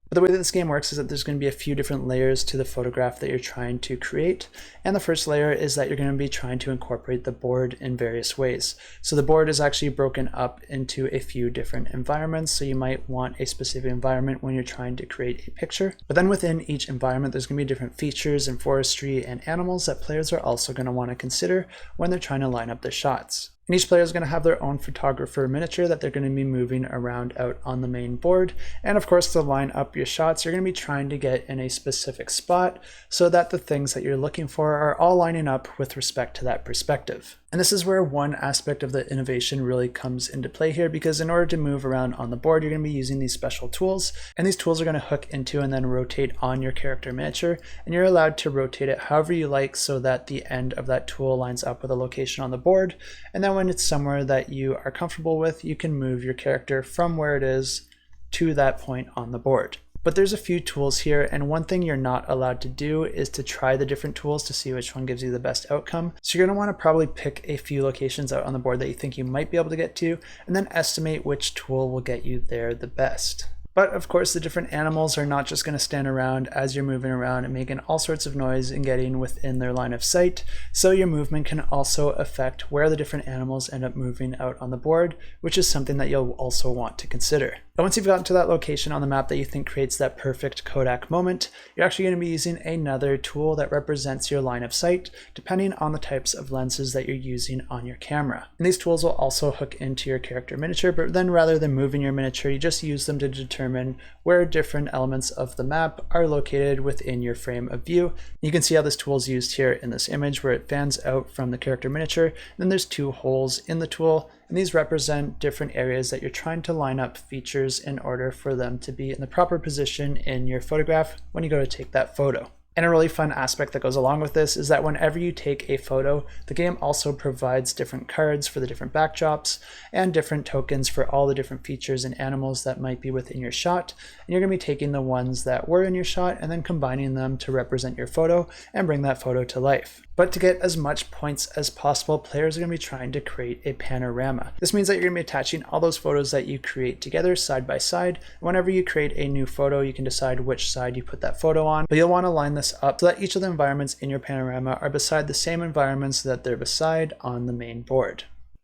But the way that this game works is that there's going to be a few different layers to the photograph that you're trying to create. And the first layer is that you're going to be trying to incorporate the board in various ways. So the board is actually broken up into a few different environments. So you might want a specific environment when you're trying to create a picture. But then within each environment, there's going to be different features and forestry and animals that players are also going to want to consider when they're trying to line up their shots. And each player is going to have their own photographer miniature that they're going to be moving around out on the main board. And of course, to line up your shots, you're going to be trying to get in a specific spot so that the things that you're looking for are all lining up with respect to that perspective. And this is where one aspect of the innovation really comes into play here, because in order to move around on the board, you're going to be using these special tools, and these tools are going to hook into and then rotate on your character miniature, and you're allowed to rotate it however you like so that the end of that tool lines up with a location on the board. And then when it's somewhere that you are comfortable with, you can move your character from where it is to that point on the board. But there's a few tools here, and one thing you're not allowed to do is to try the different tools to see which one gives you the best outcome. So you're going to want to probably pick a few locations out on the board that you think you might be able to get to, and then estimate which tool will get you there the best. But of course, the different animals are not just going to stand around as you're moving around and making all sorts of noise and getting within their line of sight. So your movement can also affect where the different animals end up moving out on the board, which is something that you'll also want to consider. And once you've gotten to that location on the map that you think creates that perfect Kodak moment, you're actually going to be using another tool that represents your line of sight, depending on the types of lenses that you're using on your camera. And these tools will also hook into your character miniature, but then rather than moving your miniature, you just use them to determine where different elements of the map are located within your frame of view. You can see how this tool is used here in this image where it fans out from the character miniature. Then there's two holes in the tool, and these represent different areas that you're trying to line up features in order for them to be in the proper position in your photograph when you go to take that photo. And a really fun aspect that goes along with this is that whenever you take a photo, the game also provides different cards for the different backdrops and different tokens for all the different features and animals that might be within your shot. And you're going to be taking the ones that were in your shot and then combining them to represent your photo and bring that photo to life. But to get as much points as possible, players are going to be trying to create a panorama. This means that you're going to be attaching all those photos that you create together side by side. Whenever you create a new photo, you can decide which side you put that photo on, but you'll want to line this up so that each of the environments in your panorama are beside the same environments that they're beside on the main board.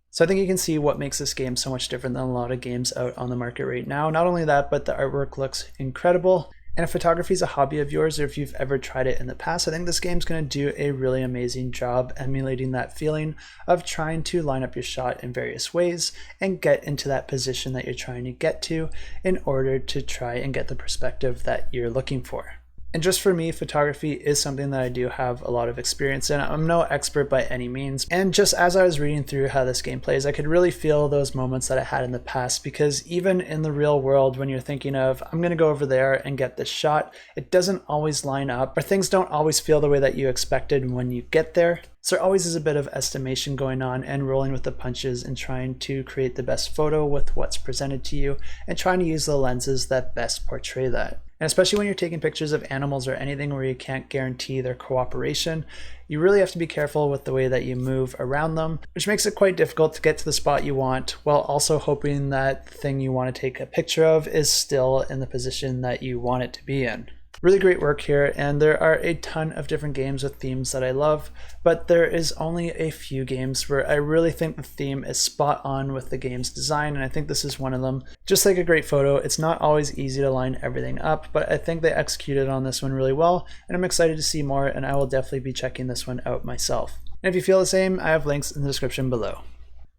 So I think you can see what makes this game so much different than a lot of games out on the market right now. Not only that, but the artwork looks incredible. And if photography is a hobby of yours, or if you've ever tried it in the past, I think this game's going to do a really amazing job emulating that feeling of trying to line up your shot in various ways and get into that position that you're trying to get to in order to try and get the perspective that you're looking for. And just for me, photography is something that I do have a lot of experience in. I'm no expert by any means. And just as I was reading through how this game plays, I could really feel those moments that I had in the past, because even in the real world, when you're thinking of, I'm going to go over there and get this shot, it doesn't always line up, or things don't always feel the way that you expected when you get there. So there always is a bit of estimation going on and rolling with the punches and trying to create the best photo with what's presented to you and trying to use the lenses that best portray that. And especially when you're taking pictures of animals or anything where you can't guarantee their cooperation, you really have to be careful with the way that you move around them, which makes it quite difficult to get to the spot you want while also hoping that thing you want to take a picture of is still in the position that you want it to be in. Really great work here, and there are a ton of different games with themes that I love, but there is only a few games where I really think the theme is spot on with the game's design, and I think this is one of them. Just like a great photo, it's not always easy to line everything up, but I think they executed on this one really well, and I'm excited to see more, and I will definitely be checking this one out myself. And if you feel the same, I have links in the description below.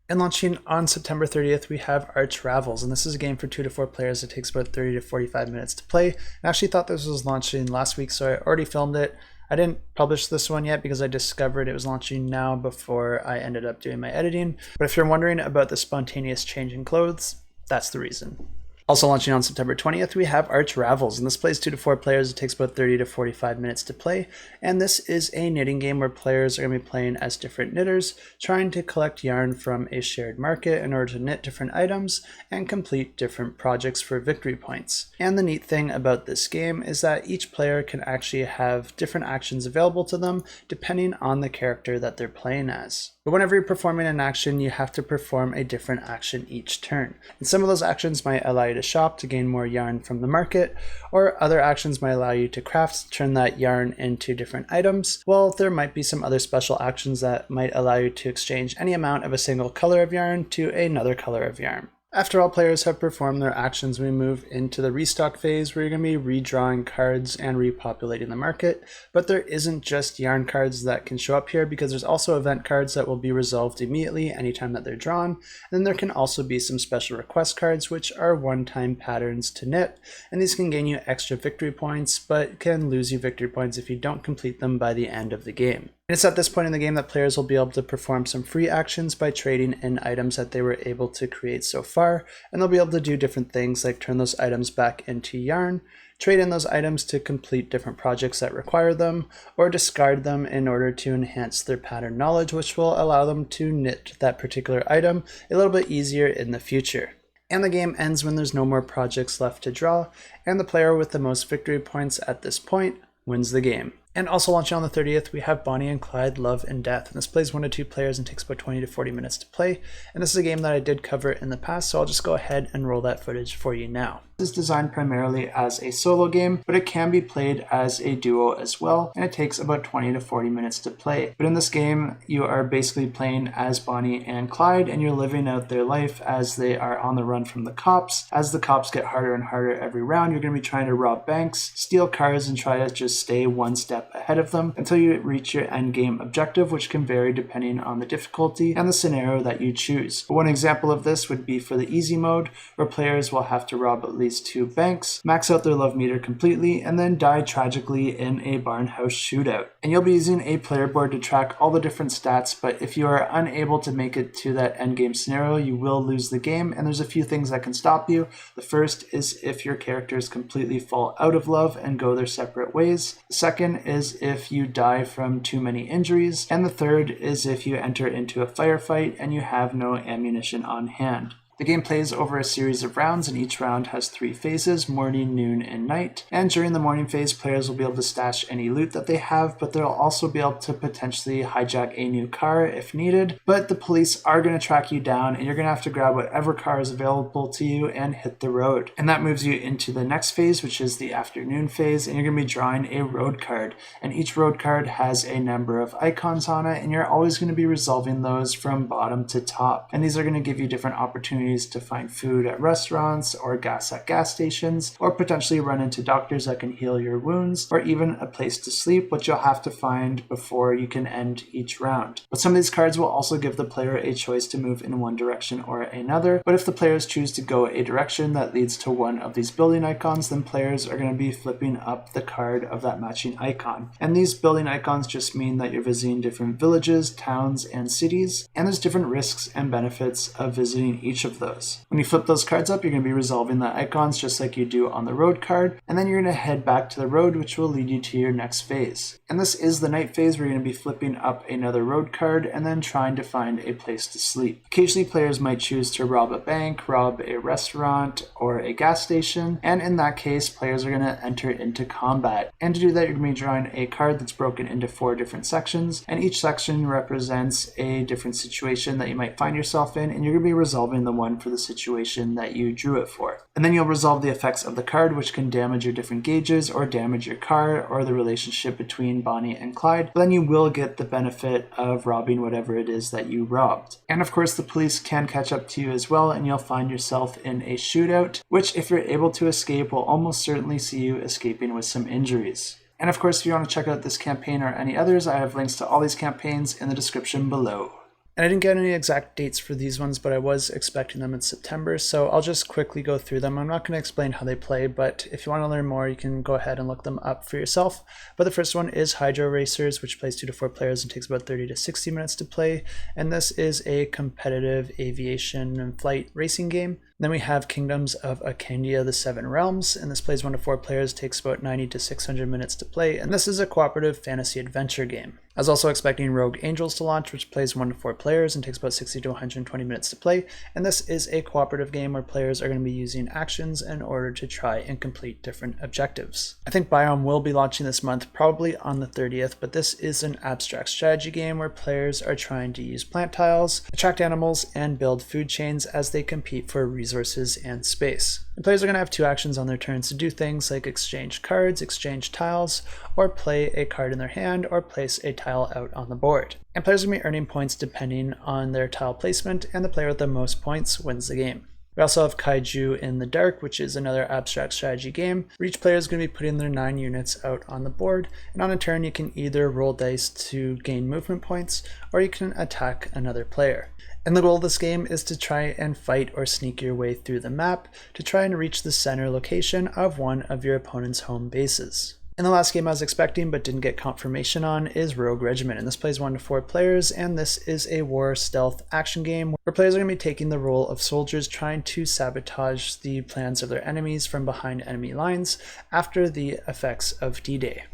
And launching on September 30th, we have ArchRavels, and this is a game for 2 to 4 players. It takes about 30 to 45 minutes to play. I actually thought this was launching last week, so I already filmed it. I didn't publish this one yet because I discovered it was launching now before I ended up doing my editing. But if you're wondering about the spontaneous change in clothes, that's the reason. Also launching on September 20th, we have ArchRavels, and this plays 2 to 4 players. It takes about 30 to 45 minutes to play, and this is a knitting game where players are going to be playing as different knitters, trying to collect yarn from a shared market in order to knit different items and complete different projects for victory points. And the neat thing about this game is that each player can actually have different actions available to them depending on the character that they're playing as. But whenever you're performing an action, you have to perform a different action each turn. And some of those actions might allow you to shop to gain more yarn from the market, or other actions might allow you to craft to turn that yarn into different items, while there might be some other special actions that might allow you to exchange any amount of a single color of yarn to another color of yarn. After all players have performed their actions, we move into the restock phase where you're going to be redrawing cards and repopulating the market. But there isn't just yarn cards that can show up here, because there's also event cards that will be resolved immediately anytime that they're drawn. And then there can also be some special request cards, which are one-time patterns to knit. And these can gain you extra victory points, but can lose you victory points if you don't complete them by the end of the game. And it's at this point in the game that players will be able to perform some free actions by trading in items that they were able to create so far, and they'll be able to do different things like turn those items back into yarn, trade in those items to complete different projects that require them, or discard them in order to enhance their pattern knowledge, which will allow them to knit that particular item a little bit easier in the future. And the game ends when there's no more projects left to draw, and the player with the most victory points at this point wins the game. And also launching on the 30th, we have Bonnie and Clyde Love and Death. And this plays 1 to 2 players and takes about 20 to 40 minutes to play. And this is a game that I did cover in the past, so I'll just go ahead and roll that footage for you now. This is designed primarily as a solo game, but it can be played as a duo as well, and it takes about 20 to 40 minutes to play. But in this game, you are basically playing as Bonnie and Clyde, and you're living out their life as they are on the run from the cops. As the cops get harder and harder every round, you're going to be trying to rob banks, steal cars, and try to just stay one step ahead of them until you reach your end game objective, which can vary depending on the difficulty and the scenario that you choose. One example of this would be for the easy mode, where players will have to rob at least 2 banks, max out their love meter completely, and then die tragically in a barn house shootout. And you'll be using a player board to track all the different stats, but if you are unable to make it to that endgame scenario, you will lose the game, and there's a few things that can stop you. The first is if your characters completely fall out of love and go their separate ways. The second is if you die from too many injuries, and the third is if you enter into a firefight and you have no ammunition on hand. The game plays over a series of rounds, and each round has 3 phases: morning, noon, and night. And during the morning phase, players will be able to stash any loot that they have, but they'll also be able to potentially hijack a new car if needed. But the police are going to track you down, and you're going to have to grab whatever car is available to you and hit the road. And that moves you into the next phase, which is the afternoon phase, and you're going to be drawing a road card. And each road card has a number of icons on it, and you're always going to be resolving those from bottom to top. And these are going to give you different opportunities to find food at restaurants or gas at gas stations, or potentially run into doctors that can heal your wounds, or even a place to sleep, which you'll have to find before you can end each round. But some of these cards will also give the player a choice to move in one direction or another, but if the players choose to go a direction that leads to one of these building icons, then players are going to be flipping up the card of that matching icon. And these building icons just mean that you're visiting different villages, towns, and cities, and there's different risks and benefits of visiting each of those. When you flip those cards up, you're going to be resolving the icons just like you do on the road card, and then you're going to head back to the road, which will lead you to your next phase. And this is the night phase, where you're going to be flipping up another road card and then trying to find a place to sleep. Occasionally players might choose to rob a bank, rob a restaurant, or a gas station, and in that case players are going to enter into combat. And to do that, you're going to be drawing a card that's broken into 4 different sections, and each section represents a different situation that you might find yourself in, and you're going to be resolving the one for the situation that you drew it for. And then you'll resolve the effects of the card, which can damage your different gauges or damage your car or the relationship between Bonnie and Clyde, but then you will get the benefit of robbing whatever it is that you robbed. And of course the police can catch up to you as well, and you'll find yourself in a shootout, which if you're able to escape will almost certainly see you escaping with some injuries. And of course, if you want to check out this campaign or any others, I have links to all these campaigns in the description below. And I didn't get any exact dates for these ones, but I was expecting them in September, so I'll just quickly go through them. I'm not going to explain how they play, but if you want to learn more, you can go ahead and look them up for yourself. But the first one is Hydroracers, which plays 2 to 4 players and takes about 30 to 60 minutes to play. And this is a competitive aviation and flight racing game. Then we have Kingdoms of Akandia, the 7 Realms, and this plays 1 to 4 players, takes about 90 to 600 minutes to play, and this is a cooperative fantasy adventure game. I was also expecting Rogue Angels to launch, which plays 1 to 4 players and takes about 60 to 120 minutes to play, and this is a cooperative game where players are going to be using actions in order to try and complete different objectives. I think Biome will be launching this month, probably on the 30th, but this is an abstract strategy game where players are trying to use plant tiles, attract animals, and build food chains as they compete for resources and space. The players are going to have 2 actions on their turns to do things like exchange cards, exchange tiles, or play a card in their hand, or place a tile out on the board. And players are going to be earning points depending on their tile placement, and the player with the most points wins the game. We also have Kyojuu in the Dark, which is another abstract strategy game, where each player is going to be putting their 9 units out on the board, and on a turn you can either roll dice to gain movement points, or you can attack another player. And the goal of this game is to try and fight or sneak your way through the map to try and reach the center location of one of your opponent's home bases. And the last game I was expecting but didn't get confirmation on is Rogue Regiment, and this plays 1 to 4 players, and this is a war stealth action game where players are going to be taking the role of soldiers trying to sabotage the plans of their enemies from behind enemy lines after the effects of D-Day.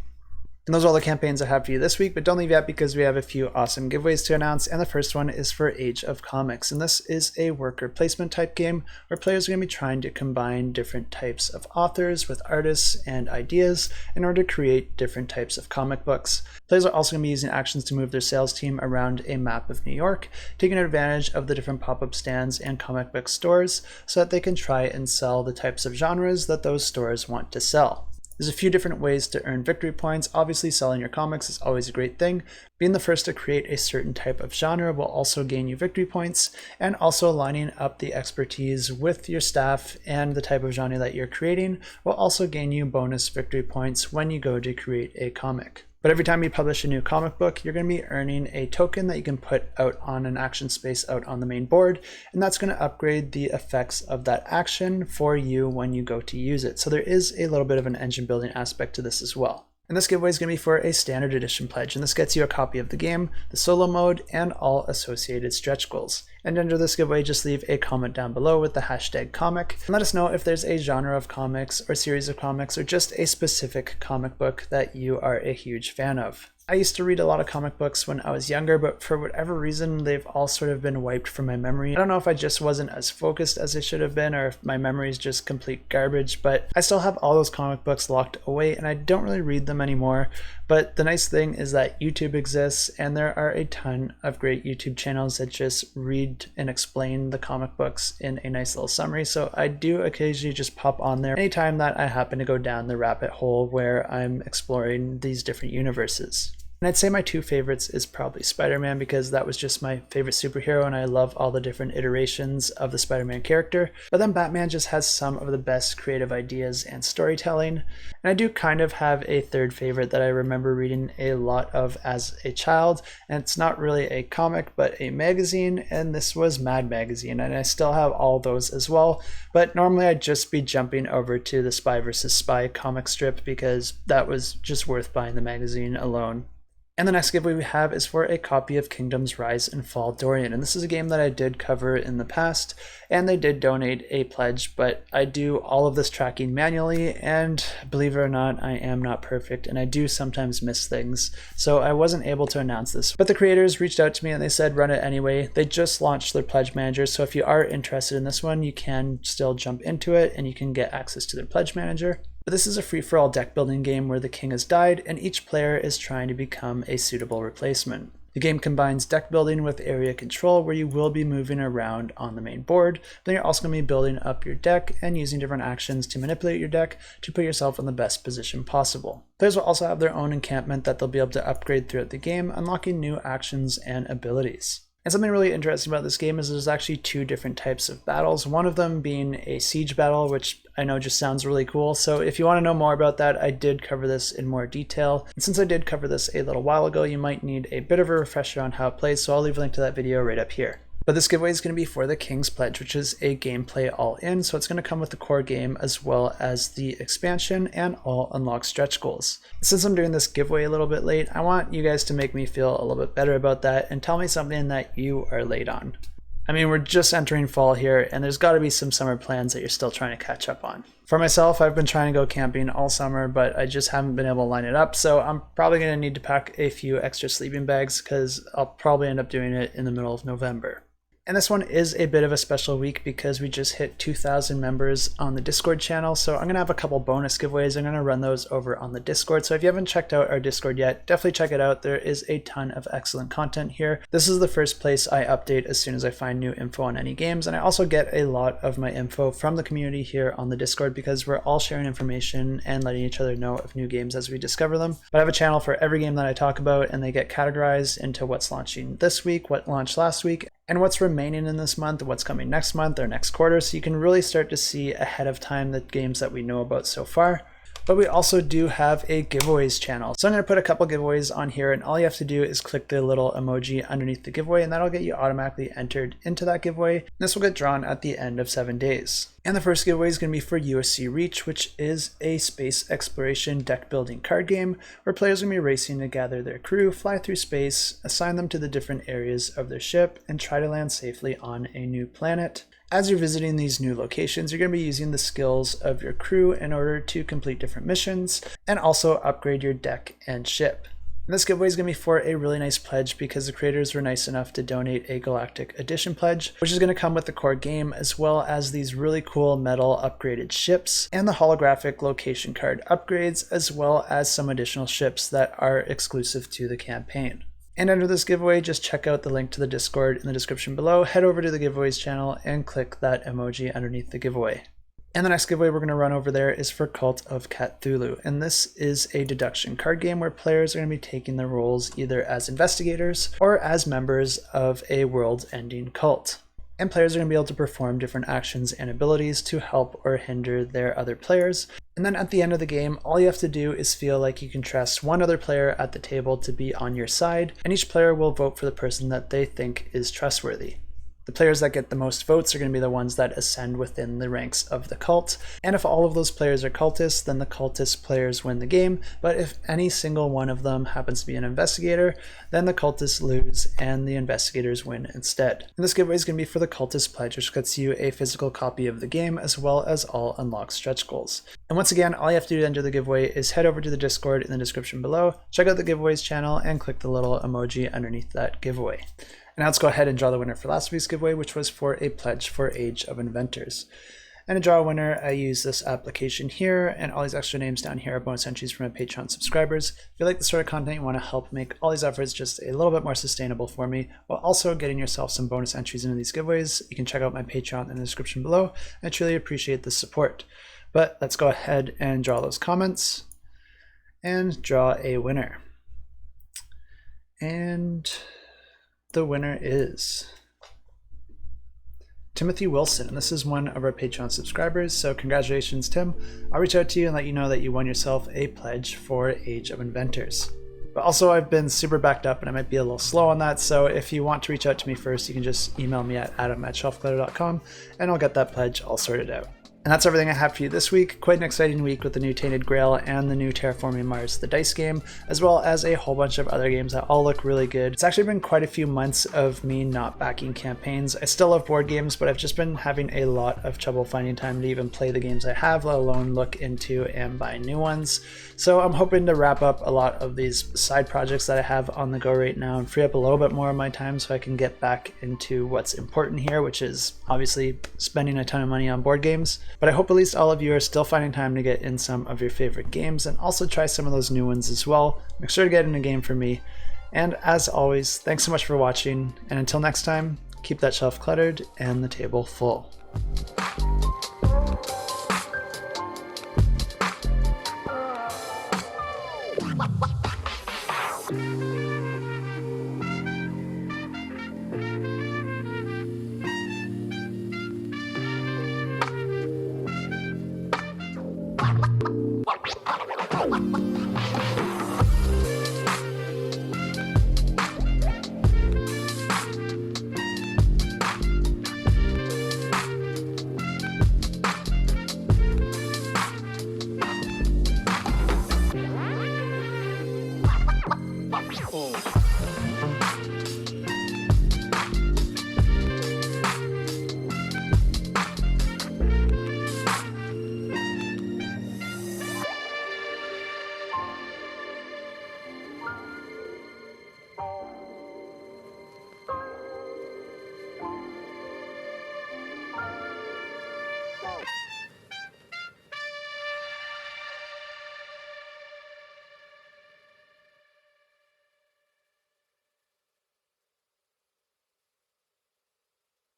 And those are all the campaigns I have for you this week, but don't leave yet because we have a few awesome giveaways to announce, and the first one is for Age of Comics, and this is a worker placement type game where players are going to be trying to combine different types of authors with artists and ideas in order to create different types of comic books. Players are also going to be using actions to move their sales team around a map of New York, taking advantage of the different pop-up stands and comic book stores so that they can try and sell the types of genres that those stores want to sell. There's a few different ways to earn victory points. Obviously, selling your comics is always a great thing. Being the first to create a certain type of genre will also gain you victory points, and also lining up the expertise with your staff and the type of genre that you're creating will also gain you bonus victory points when you go to create a comic. But every time you publish a new comic book, you're going to be earning a token that you can put out on an action space out on the main board, and that's going to upgrade the effects of that action for you when you go to use it. So there is a little bit of an engine building aspect to this as well. And this giveaway is going to be for a standard edition pledge, and this gets you a copy of the game, the solo mode, and all associated stretch goals. And under this giveaway, just leave a comment down below with the hashtag comic, and let us know if there's a genre of comics or series of comics or just a specific comic book that you are a huge fan of. I used to read a lot of comic books when I was younger, but for whatever reason, they've all sort of been wiped from my memory. I don't know if I just wasn't as focused as I should have been, or if my memory is just complete garbage, but I still have all those comic books locked away, and I don't really read them anymore. But the nice thing is that YouTube exists, and there are a ton of great YouTube channels that just read and explain the comic books in a nice little summary. So I do occasionally just pop on there anytime that I happen to go down the rabbit hole where I'm exploring these different universes. And I'd say my two favorites is probably Spider-Man, because that was just my favorite superhero and I love all the different iterations of the Spider-Man character. But then Batman just has some of the best creative ideas and storytelling. And I do kind of have a third favorite that I remember reading a lot of as a child, and it's not really a comic but a magazine, and this was Mad Magazine, and I still have all those as well. But normally I'd just be jumping over to the Spy vs. Spy comic strip because that was just worth buying the magazine alone. And the next giveaway we have is for a copy of Kingdoms Rise and Fall Dorian. And this is a game that I did cover in the past, and they did donate a pledge, but I do all of this tracking manually, and believe it or not, I am not perfect, and I do sometimes miss things. So I wasn't able to announce this, but the creators reached out to me and they said run it anyway. They just launched their pledge manager, so if you are interested in this one, you can still jump into it and you can get access to their pledge manager. But this is a free-for-all deck building game where the king has died and each player is trying to become a suitable replacement. The game combines deck building with area control, where you will be moving around on the main board, then you're also going to be building up your deck and using different actions to manipulate your deck to put yourself in the best position possible. Players will also have their own encampment that they'll be able to upgrade throughout the game, unlocking new actions and abilities. And something really interesting about this game is there's actually two different types of battles, one of them being a siege battle, which I know just sounds really cool. So if you want to know more about that, I did cover this in more detail. And since I did cover this a little while ago, you might need a bit of a refresher on how it plays, so I'll leave a link to that video right up here. But this giveaway is going to be for the King's Pledge, which is a gameplay all-in, so it's going to come with the core game as well as the expansion and all unlocked stretch goals. Since I'm doing this giveaway a little bit late, I want you guys to make me feel a little bit better about that and tell me something that you are late on. I mean, we're just entering fall here, and there's got to be some summer plans that you're still trying to catch up on. For myself, I've been trying to go camping all summer, but I just haven't been able to line it up, so I'm probably going to need to pack a few extra sleeping bags because I'll probably end up doing it in the middle of November. And this one is a bit of a special week because we just hit 2,000 members on the Discord channel. So I'm going to have a couple bonus giveaways. I'm going to run those over on the Discord. So if you haven't checked out our Discord yet, definitely check it out. There is a ton of excellent content here. This is the first place I update as soon as I find new info on any games. And I also get a lot of my info from the community here on the Discord because we're all sharing information and letting each other know of new games as we discover them. But I have a channel for every game that I talk about, and they get categorized into what's launching this week, what launched last week, and what's remaining in this month, what's coming next month or next quarter, so you can really start to see ahead of time the games that we know about so far. But we also do have a giveaways channel. So I'm going to put a couple giveaways on here, and all you have to do is click the little emoji underneath the giveaway, and that'll get you automatically entered into that giveaway. This will get drawn at the end of 7 days. And the first giveaway is going to be for USC Reach, which is a space exploration deck building card game where players are going to be racing to gather their crew, fly through space, assign them to the different areas of their ship, and try to land safely on a new planet. As you're visiting these new locations, you're going to be using the skills of your crew in order to complete different missions and also upgrade your deck and ship. And this giveaway is going to be for a really nice pledge because the creators were nice enough to donate a Galactic Edition pledge, which is going to come with the core game as well as these really cool metal upgraded ships and the holographic location card upgrades, as well as some additional ships that are exclusive to the campaign. And under this giveaway, just check out the link to the Discord in the description below, head over to the giveaways channel and click that emoji underneath the giveaway. And the next giveaway we're going to run over there is for Cult of Cathulhu, and this is a deduction card game where players are going to be taking their roles either as investigators or as members of a world-ending cult. And players are going to be able to perform different actions and abilities to help or hinder their other players. And then at the end of the game, all you have to do is feel like you can trust one other player at the table to be on your side, and each player will vote for the person that they think is trustworthy. The players that get the most votes are going to be the ones that ascend within the ranks of the cult. And if all of those players are cultists, then the cultist players win the game. But if any single one of them happens to be an investigator, then the cultists lose and the investigators win instead. And this giveaway is going to be for the cultist pledge, which gets you a physical copy of the game as well as all unlocked stretch goals. And once again, all you have to do to enter the giveaway is head over to the Discord in the description below, check out the giveaways channel, and click the little emoji underneath that giveaway. And now let's go ahead and draw the winner for last week's giveaway, which was for a pledge for Age of Inventors. And to draw a winner, I use this application here, and all these extra names down here are bonus entries from my Patreon subscribers. If you like the sort of content you want to help make all these efforts just a little bit more sustainable for me, while also getting yourself some bonus entries into these giveaways, you can check out my Patreon in the description below. I truly appreciate the support. But let's go ahead and draw those comments and draw a winner. And the winner is Timothy Wilson, and this is one of our Patreon subscribers, so congratulations, Tim. I'll reach out to you and let you know that you won yourself a pledge for Age of Inventors. But also, I've been super backed up and I might be a little slow on that, so if you want to reach out to me first, you can just email me at adam@shelfclutter.com and I'll get that pledge all sorted out. And that's everything I have for you this week. Quite an exciting week with the new Tainted Grail and the new Terraforming Mars, the dice game, as well as a whole bunch of other games that all look really good. It's actually been quite a few months of me not backing campaigns. I still love board games, but I've just been having a lot of trouble finding time to even play the games I have, let alone look into and buy new ones. So I'm hoping to wrap up a lot of these side projects that I have on the go right now and free up a little bit more of my time so I can get back into what's important here, which is obviously spending a ton of money on board games. But I hope at least all of you are still finding time to get in some of your favorite games and also try some of those new ones as well. Make sure to get in a game for me. And as always, thanks so much for watching, and until next time, keep that shelf cluttered and the table full. What?